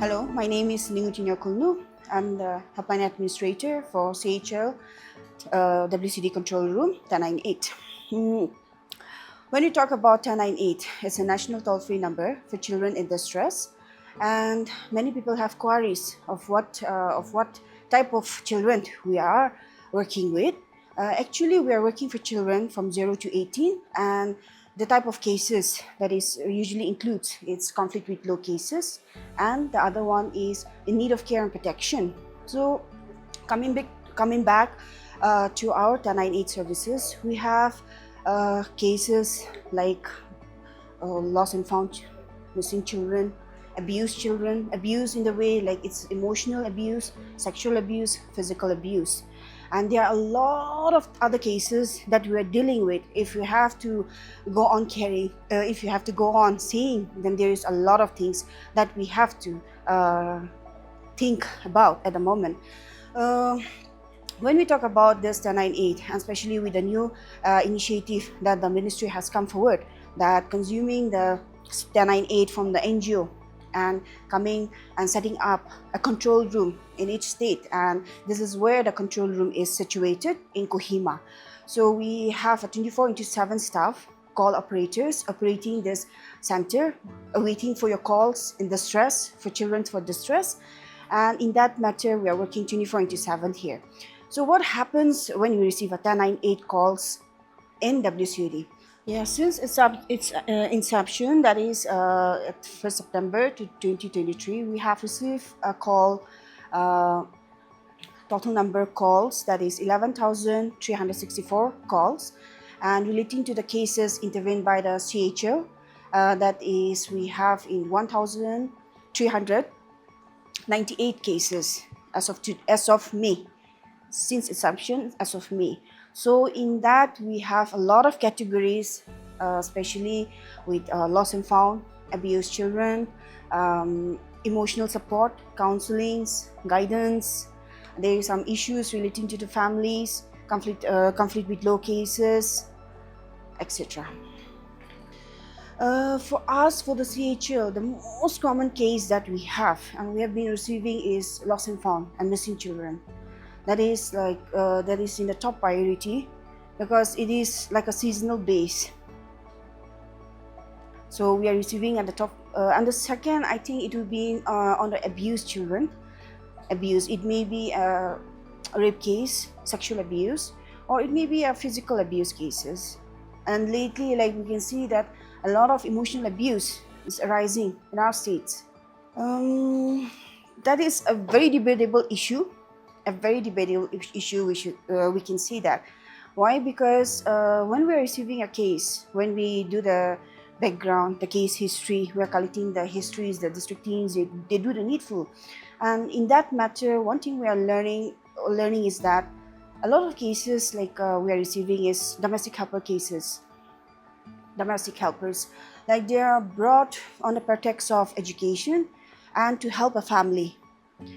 Hello, my name is Ningutinho Kulnu. I'm the Helpline Administrator for CHL WCD Control Room 1098. When you talk about 1098, it's a national toll-free number for children in distress, and many people have queries of what type of children we are working with. Actually, we are working for children from 0 to 18, and the type of cases that is usually includes it's conflict with law cases, and the other one is in need of care and protection. So coming back to our 1098 services, we have cases like lost and found missing children, abuse in the way like it's emotional abuse, sexual abuse, physical abuse. And there are a lot of other cases that we are dealing with. If you have to go on caring, if you have to go on seeing, then there is a lot of things that we have to think about at the moment. When we talk about this 1098, and especially with the new initiative that the ministry has come forward, that consuming the 1098 from the NGO and coming and setting up a control room in each state, and this is where the control room is situated in Kohima. So we have a 24/7 staff call operators operating this center, waiting for your calls in distress, for children for distress, and in that matter we are working 24/7 here. So what happens when you receive a 1098 calls in WCD? Yeah, since its inception, that is at 1st September to 2023, we have received a call, total number of calls, that is 11,364 calls, and relating to the cases intervened by the CHL, that is we have in 1,398 cases as of May, since inception as of May. So in that we have a lot of categories, especially with lost and found, abused children, emotional support, counselings, guidance. There are some issues relating to the families, conflict with law cases, etc. For us, for the CHL, the most common case that we have and we have been receiving is lost and found and missing children. That is in the top priority because it is like a seasonal base. So we are receiving at the top, and the second, I think it will be on the abused children. Abuse, it may be a rape case, sexual abuse, or it may be a physical abuse cases. And lately, like we can see that a lot of emotional abuse is arising in our states. That is a very debatable issue. We can see that. Why? Because when we're receiving a case, when we do the background, the case history, we're collecting the histories, the district teams, they do the needful. And in that matter, one thing we are learning is that a lot of cases like we are receiving is domestic helper cases. Domestic helpers, like they are brought on the pretext of education and to help a family.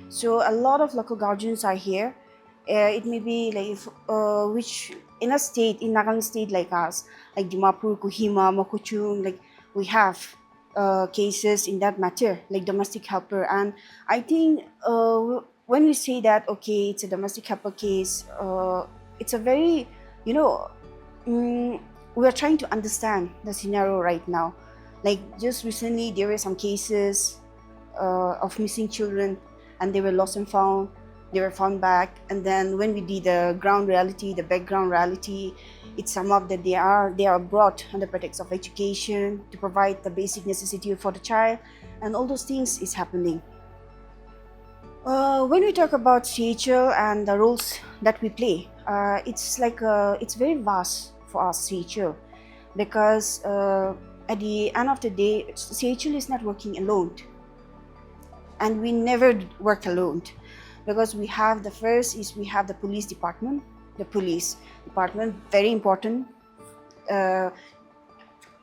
So a lot of local guardians are here. It may be like which in a state, in Nagaland state like us, like Dimapur, Kohima, Mokochung, like we have cases in that matter, like domestic helper. And I think when we say that, okay, it's a domestic helper case, it's a very, we are trying to understand the scenario right now. Like just recently, there were some cases of missing children, and they were lost and found. They were found back, and then when we did the ground reality, the background reality, it summed up that they are brought under pretext of education to provide the basic necessity for the child, and all those things is happening. When we talk about CHL and the roles that we play, it's very vast for us CHL, because at the end of the day, CHL is not working alone, and we never work alone, because we have the police department. The police department, very important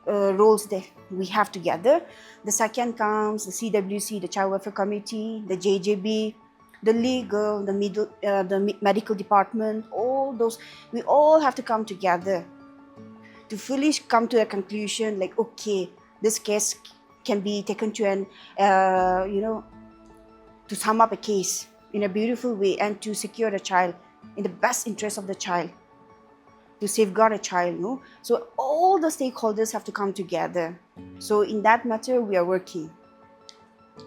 roles that we have together. The second comes the CWC, the Child Welfare Committee, the JJB, the legal, the medical department. All those, we all have to come together to fully come to a conclusion. Like, okay, this case can be taken to an to sum up a case in a beautiful way and to secure the child in the best interest of the child, to safeguard a child, no? So all the stakeholders have to come together. So in that matter, we are working.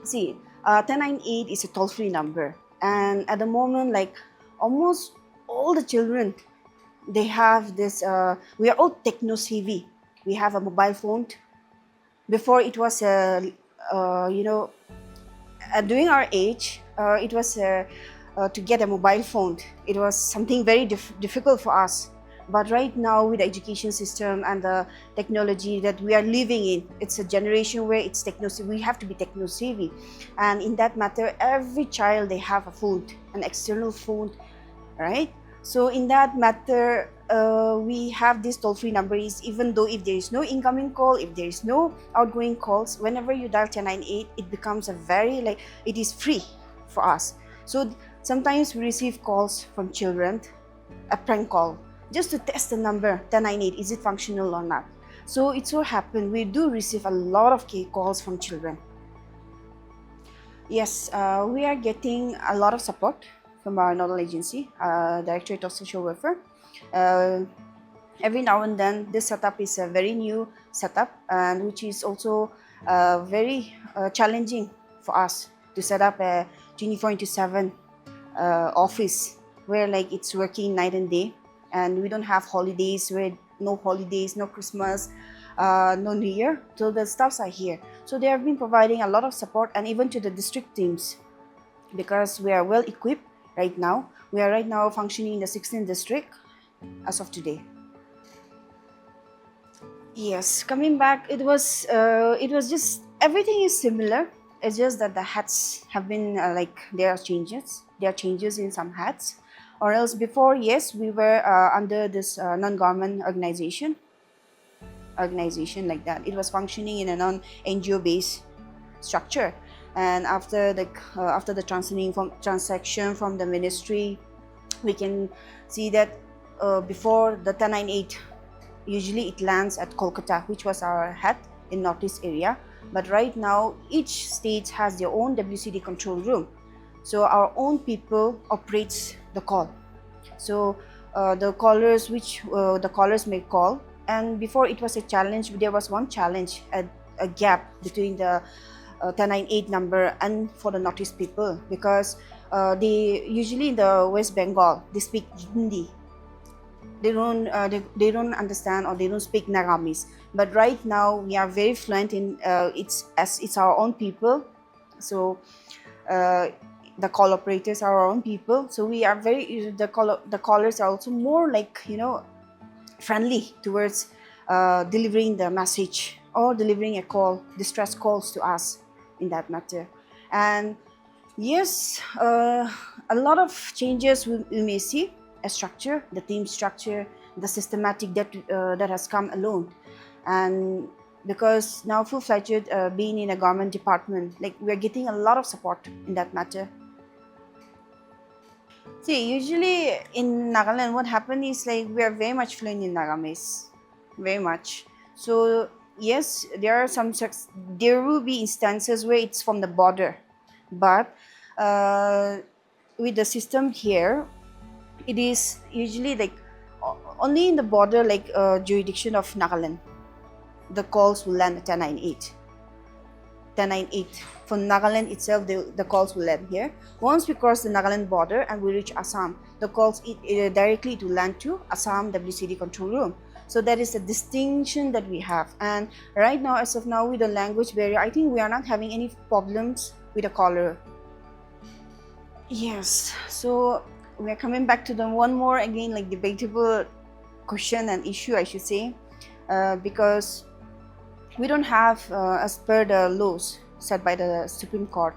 See, 1098 is a toll-free number, and at the moment, like almost all the children, they have this. We are all techno-savvy. We have a mobile phone. Before it was you know, during our age, it was to get a mobile phone. It was something very difficult for us. But right now, with the education system and the technology that we are living in, it's a generation where it's we have to be techno savvy, and in that matter, every child, they have a phone, an external phone, right? So in that matter, we have this toll-free number. Is even though if there is no incoming call, if there is no outgoing calls, whenever you dial 1098, it becomes a very, like, it is free for us. So sometimes we receive calls from children, a prank call, just to test the number 1098, is it functional or not. So it so happened we do receive a lot of calls from children. Yes, we are getting a lot of support from our nodal agency, Directorate of Social Welfare. Every now and then, this setup is a very new setup, and which is also very challenging for us to set up a 24/7 office where, like, it's working night and day, and we don't have holidays, where no holidays, no Christmas, no New Year. So the staffs are here. So they have been providing a lot of support, and even to the district teams, because we are well equipped right now. We are right now functioning in the 16th district as of today. Yes, coming back, it was just, everything is similar. It's just that the hats have been like, there are changes. There are changes in some hats, or else before, yes, we were under this non-government organization like that. It was functioning in a non-NGO based structure, and after the transaction from the ministry, we can see that before the 1098, usually it lands at Kolkata, which was our head in Northeast area. But right now, each state has their own WCD control room. So our own people operates the call. So the callers may call, and before it was a challenge. There was one challenge, a gap between the 1098 number and for the Northeast people, because they usually in the West Bengal, they speak Hindi. They don't understand, or they don't speak Nagamis. But right now we are very fluent in it's our own people. So the call operators are our own people. So we are the callers are also more, like, friendly towards delivering the message or delivering a call, distress calls to us in that matter. And yes, a lot of changes we may see. A structure, the team structure, the systematic that has come alone. And because now full-fledged being in a government department, like, we're getting a lot of support in that matter. See, usually in Nagaland, what happened is, like, we are very much fluent in Nagamis, very much. So yes, there will be instances where it's from the border, but with the system here, it is usually, like, only in the border, like, jurisdiction of Nagaland, the calls will land at 1098. For Nagaland itself, the calls will land here. Once we cross the Nagaland border and we reach Assam, the calls directly to land to Assam WCD control room. So that is the distinction that we have. And right now, as of now, with the language barrier, I think we are not having any problems with the caller. Yes, so we are coming back to the one more, again, like, debatable question and issue, I should say, because we don't have, as per the laws set by the Supreme Court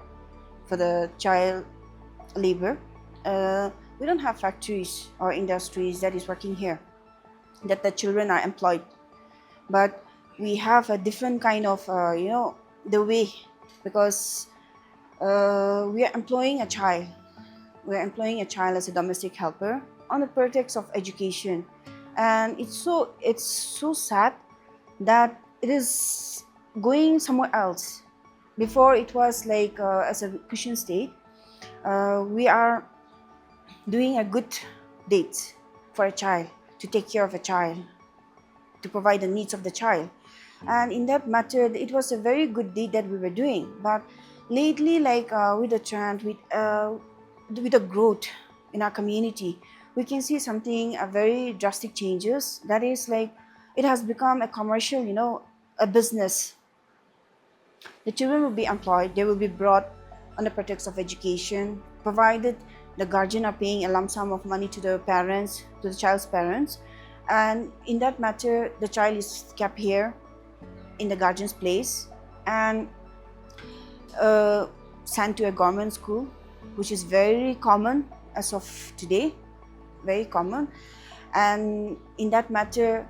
for the child labor, we don't have factories or industries that is working here, that the children are employed. But we have a different kind of, the way, because we are employing a child. We're employing a child as a domestic helper on the pretext of education, and it's so sad that it is going somewhere else. Before, it was like, as a Christian state, we are doing a good deed for a child, to take care of a child, to provide the needs of the child. And in that matter, it was a very good deed that we were doing. But lately, like with the trend, with the growth in our community, we can see something very drastic changes. That is like it has become a commercial, a business. The children will be employed, they will be brought on the pretext of education, provided the guardian are paying a lump sum of money to the parents, to the child's parents. And in that matter, the child is kept here in the guardian's place and sent to a government school, which is very common as of today, very common. And in that matter,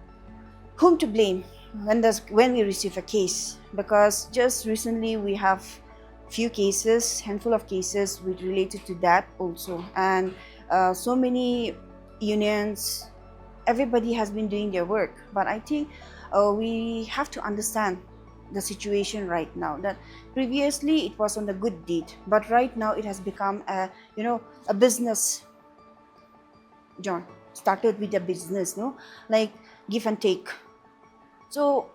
whom to blame when we receive a case? Because just recently we have few cases, handful of cases with related to that also, and so many unions, everybody has been doing their work. But I think we have to understand the situation right now, that previously it was on the good deed, but right now it has become a business. John started with a business, no, like give and take. So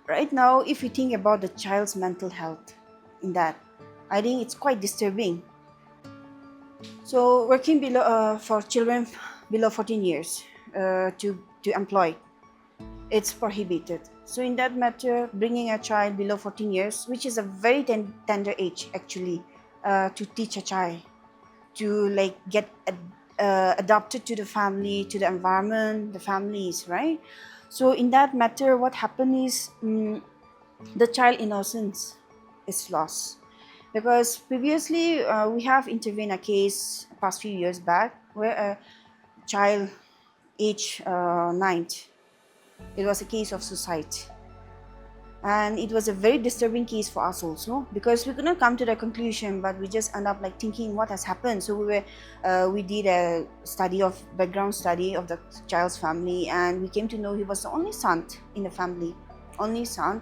right now, if you think about the child's mental health in that, I think it's quite disturbing. So working below for children below 14 years to employ, it's prohibited. So in that matter, bringing a child below 14 years, which is a very tender age actually, to teach a child to like get adapted to the family, to the environment, the families, right? So in that matter, what happened is the child innocence is lost. Because previously we have intervened a case past few years back where a child age 9, it was a case of suicide. And it was a very disturbing case for us also, because we could not come to the conclusion, but we just end up like thinking what has happened. So we did a background study of the child's family, and we came to know he was the only son in the family, only son.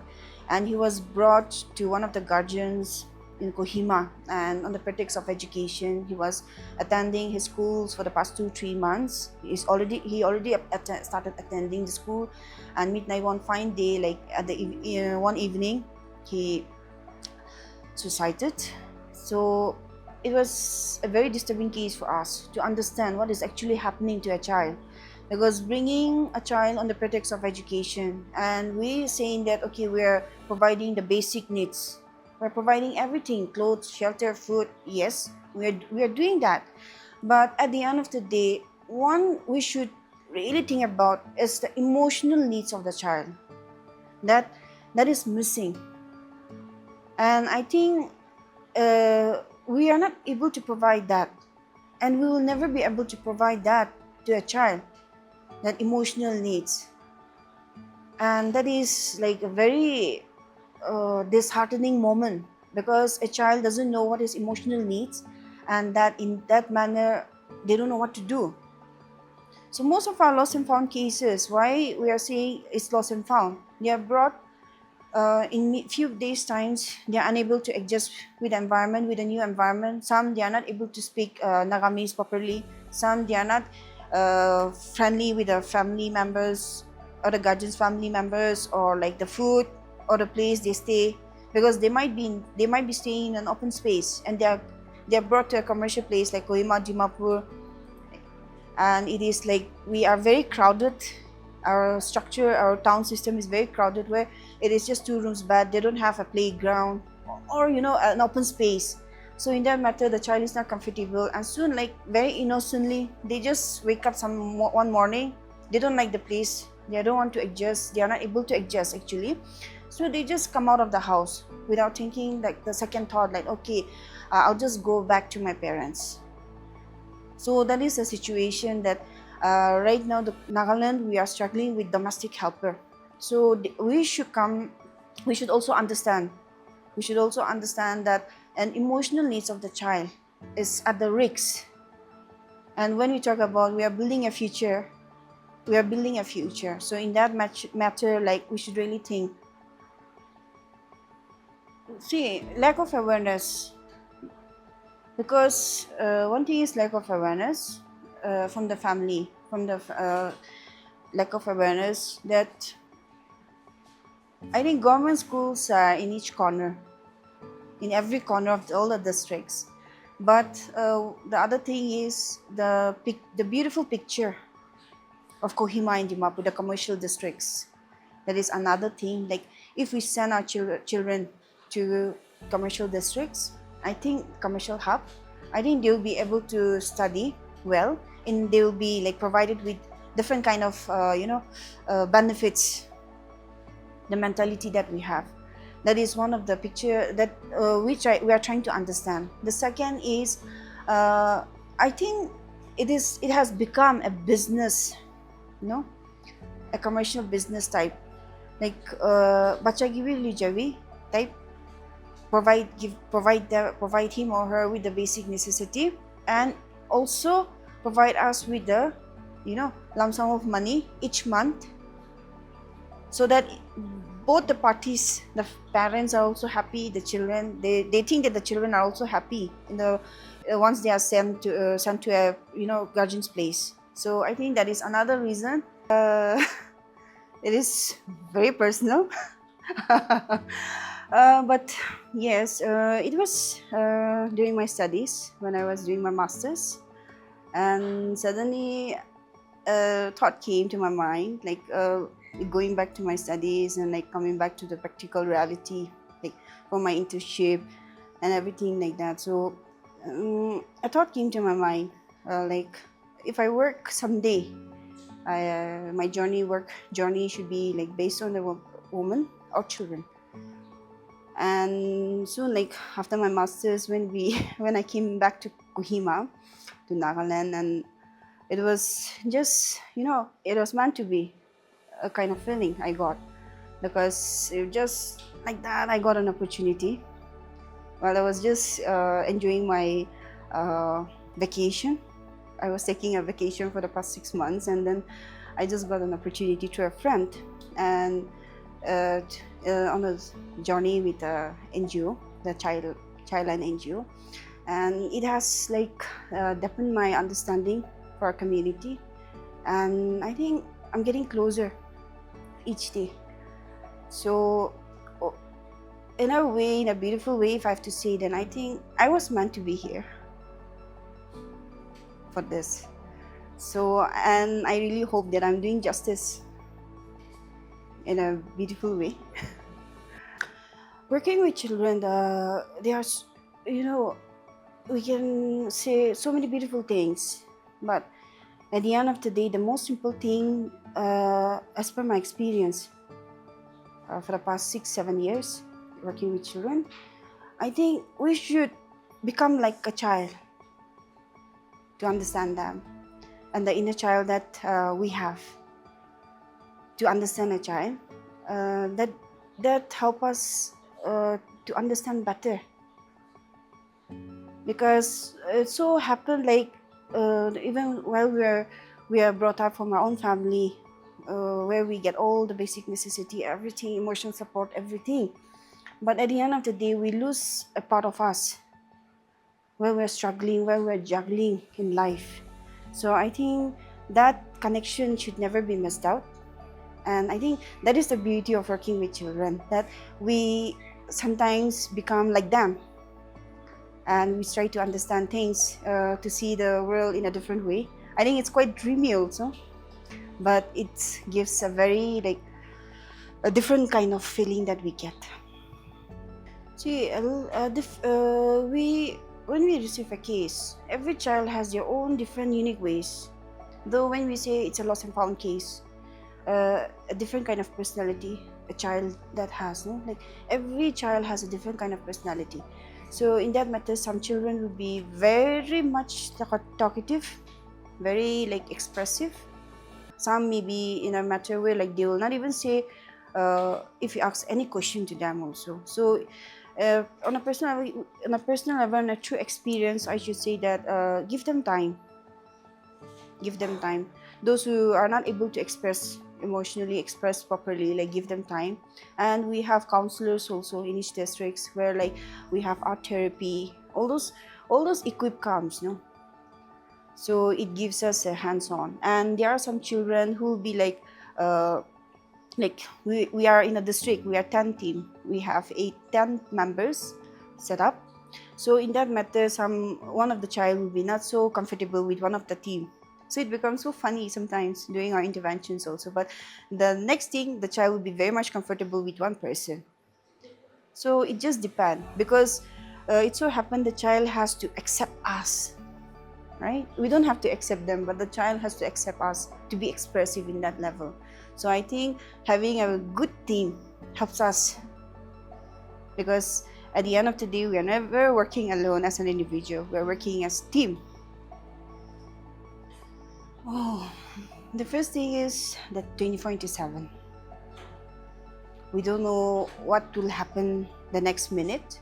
And he was brought to one of the guardians in Kohima, and on the pretext of education, he was attending his schools for the past 2-3 months. He already started attending the school, and midnight one fine day, like at the one evening, he suicided. So it was a very disturbing case for us to understand what is actually happening to a child, because bringing a child on the pretext of education, and we saying that okay, we're providing the basic needs, we're providing everything, clothes, shelter, food. Yes, we are doing that. But at the end of the day, one we should really think about is the emotional needs of the child. That is missing. And I think we are not able to provide that. And we will never be able to provide that to a child, that emotional needs. And that is like a very disheartening moment, because a child doesn't know what is emotional needs, and that in that manner they don't know what to do. So most of our lost and found cases, why we are saying it's lost and found, they are brought in few days times, they are unable to adjust with the environment, with the new environment. Some they are not able to speak Nagamese properly. Some they are not friendly with the family members or the guardian's family members, or like the food or the place they stay, because they might be staying in an open space, and they are brought to a commercial place like Kohima, Dimapur, and it is like we are very crowded. Our structure, our town system is very crowded, where it is just 2 rooms bed, they don't have a playground or an open space. So in that matter, the child is not comfortable, and soon, like very innocently, they just wake up one morning, they don't like the place, they don't want to adjust, they are not able to adjust actually. So they just come out of the house without thinking, like the second thought, like okay, I'll just go back to my parents. So that is the situation that right now, the Nagaland, we are struggling with domestic helper. So we should also understand that an emotional needs of the child is at the risk. And when we talk about we are building a future, so in that matter, like we should really think. See, lack of awareness. because one thing is lack of awareness from the family, from the lack of awareness that I think government schools are in each corner, in every corner of all the districts. But the other thing is the beautiful picture of Kohima and Dimapur, the commercial districts. That is another thing. Like if we send our children to commercial districts, I think commercial hub, I think they will be able to study well, and they will be like provided with different kind of benefits. The mentality that we have, that is one of the picture that we are trying to understand. The second is I think it has become a business, you know, a commercial business type, like bacha gibi jawi type, provide him or her with the basic necessity, and also provide us with the lump sum of money each month, so that both the parties, the parents are also happy, the children, they think that the children are also happy in the once they are sent to a guardian's place. So I think that is another reason. It is very personal. But yes, it was during my studies when I was doing my masters, and suddenly a thought came to my mind, like going back to my studies and like coming back to the practical reality, like for my internship and everything like that. So a thought came to my mind, like if I work someday, my work journey should be like based on the woman or children. And soon, like after my masters, when I came back to Kohima, to Nagaland, and it was just it was meant to be a kind of feeling I got, because it just like that I got an opportunity while I was just enjoying my vacation. I was taking a vacation for the past 6 months, and then I just got an opportunity to a friend, and on a journey with a NGO, the Childline NGO, and it has like deepened my understanding for our community, and I think I'm getting closer each day. So in a way, in a beautiful way, if I have to say, then I think I was meant to be here for this. So, and I really hope that I'm doing justice in a beautiful way. Working with children, they are, we can say so many beautiful things, but at the end of the day, the most simple thing, as per my experience, for the past 6-7 years working with children, I think we should become like a child to understand them, and the inner child that we have to understand a child, that help us to understand better. Because it so happened like even while we are brought up from our own family, where we get all the basic necessity, everything, emotional support, everything, but at the end of the day we lose a part of us where we're struggling, where we're juggling in life. So I think that connection should never be missed out, and I think that is the beauty of working with children, that we sometimes become like them, and we try to understand things, to see the world in a different way. I think it's quite dreamy also, but it gives a very like a different kind of feeling that we get. See, when we receive a case, every child has their own different unique ways. Though when we say it's a lost and found case, a different kind of personality a child that has, no? Like every child has a different kind of personality. So in that matter, some children will be very much talkative, very like expressive. Some may be in a matter where like they will not even say if you ask any question to them also. So on a personal level, on a true experience, I should say that give them time. Give them time. Those who are not able to emotionally express properly, like give them time. And we have counselors also in each districts, where like we have art therapy, all those all those equip comes, no? So it gives us a hands-on. And there are some children who will be like we are in a district, we are 10 team, we have 10 members set up. So in that matter, one of the child will be not so comfortable with one of the team, so it becomes so funny sometimes during our interventions also. But the next thing, the child will be very much comfortable with one person. So it just depends, because it so happened the child has to accept us, right? We don't have to accept them, but the child has to accept us to be expressive in that level. So I think having a good team helps us, because at the end of the day, we are never working alone as an individual, we're working as team. Oh, the first thing is that 24/7. We don't know what will happen the next minute,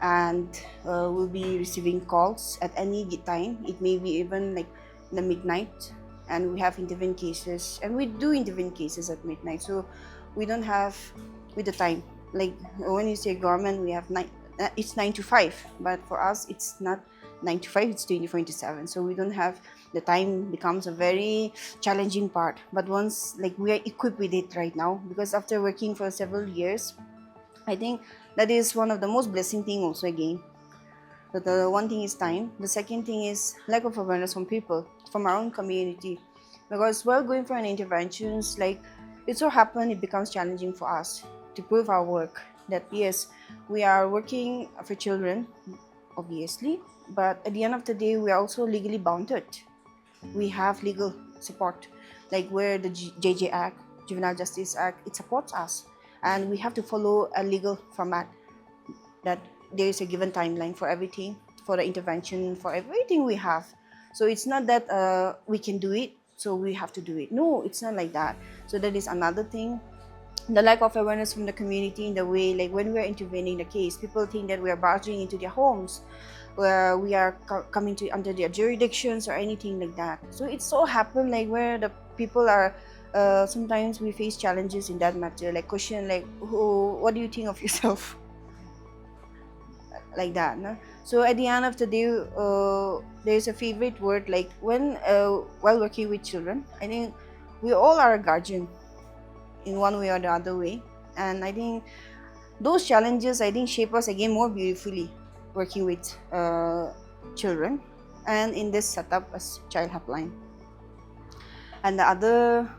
and we'll be receiving calls at any time. It may be even like the midnight, and we have intervene cases, and we do intervene cases at midnight. So we don't have with the time. Like when you say government, we have it's 9 to 5, but for us it's not 9 to 5, it's 24/7. So we don't have the time, becomes a very challenging part. But once like we are equipped with it right now, because after working for several years, I think that is one of the most blessing thing also again. So the one thing is time. The second thing is lack of awareness from people, from our own community. Because while going for an interventions, like it so happen it becomes challenging for us to prove our work that yes, we are working for children, obviously, but at the end of the day, we are also legally bounded. We have legal support, like where the JJ Act, Juvenile Justice Act, it supports us, and we have to follow a legal format, that there is a given timeline for everything, for the intervention, for everything we have. So it's not that we can do it, so we have to do it. No, it's not like that. So that is another thing. The lack of awareness from the community, in the way like when we are intervening the case, people think that we are barging into their homes, where we are coming to under their jurisdictions or anything like that. So it so happen like where the people are sometimes we face challenges in that matter, like question like, what do you think of yourself? Like that, no? So at the end of the day, there's a favorite word, like when while working with children, I think we all are a guardian in one way or the other way. And I think those challenges, I think, shape us again more beautifully working with children, and in this setup as child helpline. And the other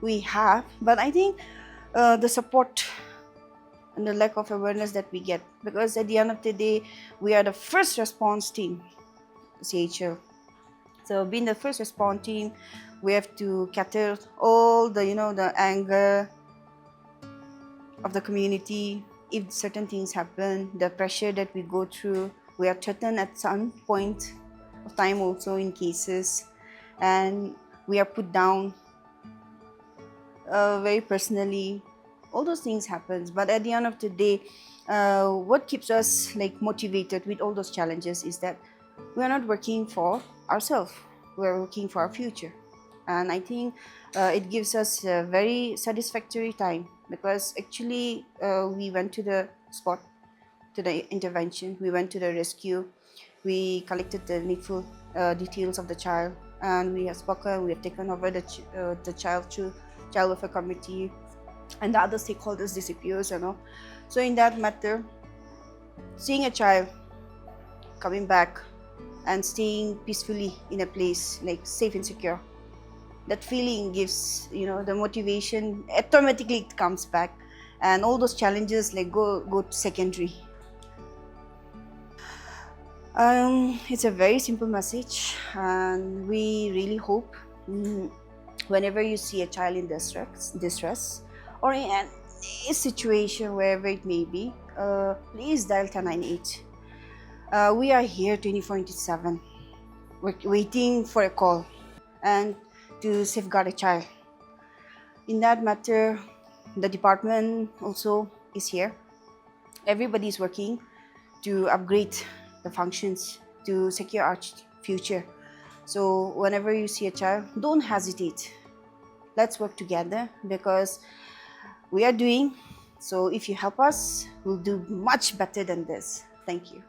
we have, but I think the support and the lack of awareness that we get, because at the end of the day, we are the first response team, CHL. So being the first response team, we have to cater all the the anger of the community. If certain things happen, the pressure that we go through, we are threatened at some point of time also in cases, and we are put down very personally. All those things happens, but at the end of the day, what keeps us like motivated with all those challenges is that we are not working for ourselves, we are working for our future. And I think it gives us a very satisfactory time, because actually we went to the spot, to the intervention, we went to the rescue, we collected the needful details of the child, and we have spoken, we have taken over the child through child welfare committee and the other stakeholders, disappears, So in that matter, seeing a child coming back and staying peacefully in a place like safe and secure, that feeling gives the motivation, automatically it comes back, and all those challenges like go secondary. It's a very simple message, and we really hope whenever you see a child in distress or in a situation, wherever it may be, please dial 1098. We are here 24/7, waiting for a call and to safeguard a child. In that matter, the department also is here. Everybody is working to upgrade the functions to secure our future. So whenever you see a child, don't hesitate. Let's work together, because we are doing. So if you help us, we'll do much better than this. Thank you.